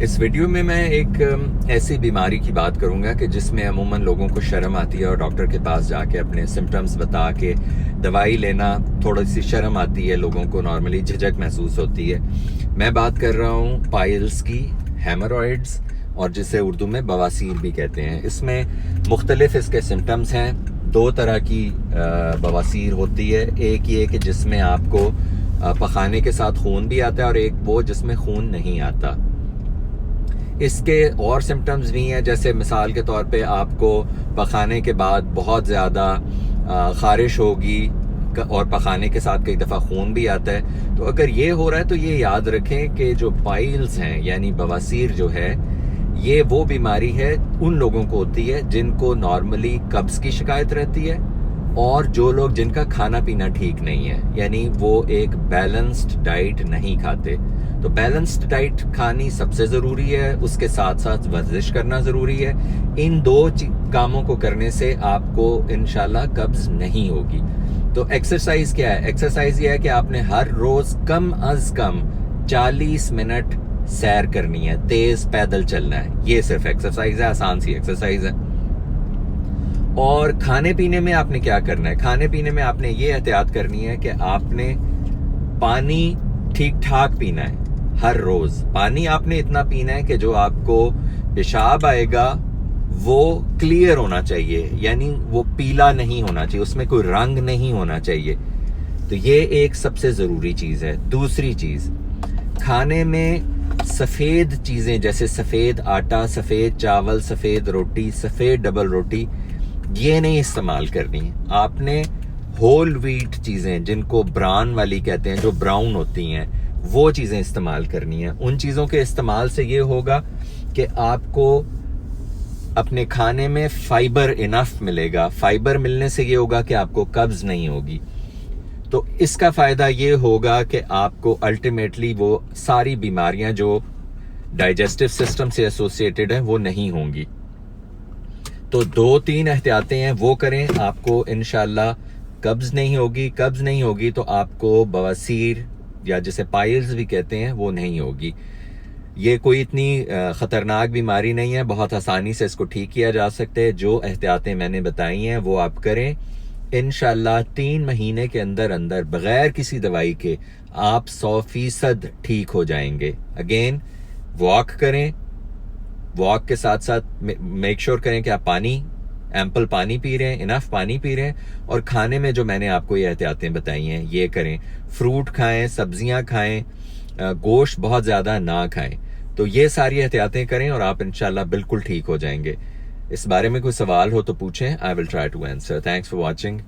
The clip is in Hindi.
इस वीडियो में मैं एक ऐसी बीमारी की बात करूंगा कि जिसमें अमूमन लोगों को शर्म आती है और डॉक्टर के पास जाके अपने सिम्टम्स बता के दवाई लेना थोड़ी सी शर्म आती है, लोगों को नॉर्मली झिझक महसूस होती है। मैं बात कर रहा हूँ पाइल्स की, हेमरॉइड्स, और जिसे उर्दू में बवासीर भी कहते हैं। इसमें मुख्तलिफ इसके सिम्टम्स हैं। दो तरह की बवासीर होती है। एक ये कि जिसमें आपको पखाने के साथ खून भी आता है, और एक वो जिसमें खून नहीं आता। इसके और सिम्टम्स भी हैं, जैसे मिसाल के तौर पे आपको पखाने के बाद बहुत ज़्यादा ख़ारिश होगी और पखाने के साथ कई दफ़ा खून भी आता है। तो अगर ये हो रहा है तो ये याद रखें कि जो पाइल्स हैं यानी बवासीर जो है, ये वो बीमारी है उन लोगों को होती है जिनको नॉर्मली कब्ज़ की शिकायत रहती है, और जो लोग जिनका खाना पीना ठीक नहीं है, यानी वो एक बैलेंस्ड डाइट नहीं खाते। तो बैलेंस्ड डाइट खानी सबसे ज़रूरी है, उसके साथ साथ वर्जिश करना ज़रूरी है। इन दो कामों को करने से आपको इंशाल्लाह कब्ज़ नहीं होगी। तो एक्सरसाइज क्या है? एक्सरसाइज ये है कि आपने हर रोज़ कम अज़ कम 40 मिनट सैर करनी है, तेज़ पैदल चलना है। ये सिर्फ एक्सरसाइज है, आसान सी एक्सरसाइज है। और खाने पीने में आपने क्या करना है? खाने पीने में आपने ये एहतियात करनी है कि आपने पानी ठीक ठाक पीना है। हर रोज पानी आपने इतना पीना है कि जो आपको पेशाब आएगा वो क्लियर होना चाहिए, यानी वो पीला नहीं होना चाहिए, उसमें कोई रंग नहीं होना चाहिए। तो ये एक सबसे जरूरी चीज है। दूसरी चीज, खाने में सफेद चीजें जैसे सफेद आटा, सफेद चावल, सफेद रोटी, सफेद डबल रोटी, ये नहीं इस्तेमाल करनी। आपने होल व्हीट चीजें, जिनको ब्राउन वाली कहते हैं, जो ब्राउन होती हैं, वो चीजें इस्तेमाल करनी है। उन चीजों के इस्तेमाल से ये होगा कि आपको अपने खाने में फाइबर इनफ मिलेगा। फाइबर मिलने से ये होगा कि आपको कब्ज नहीं होगी। तो इसका फायदा ये होगा कि आपको अल्टीमेटली वो सारी बीमारियां जो डाइजेस्टिव सिस्टम से एसोसिएटेड हैं वो नहीं होंगी। तो 2-3 एहतियातें हैं, वो करें, आपको इंशाल्लाह कब्ज नहीं होगी। कब्ज नहीं होगी तो आपको बवासीर या जिसे पाइल्स भी कहते हैं वो नहीं होगी। ये कोई इतनी ख़तरनाक बीमारी नहीं है, बहुत आसानी से इसको ठीक किया जा सकता है। जो एहतियातें मैंने बताई हैं वो आप करें, इंशाल्लाह 3 महीने के अंदर अंदर बगैर किसी दवाई के आप 100% ठीक हो जाएंगे। अगेन, वॉक करें, वॉक के साथ साथ मेक श्योर करें कि आप पानी, एम्पल पानी पी रहे हैं, इनफ पानी पी रहे हैं, और खाने में जो मैंने आपको ये एहतियातें बताई हैं ये करें। फ्रूट खाएं, सब्जियां खाएं, गोश्त बहुत ज़्यादा ना खाएं। तो ये सारी एहतियातें करें और आप इंशाल्लाह बिल्कुल ठीक हो जाएंगे। इस बारे में कोई सवाल हो तो पूछें, I will try to answer. Thanks for watching.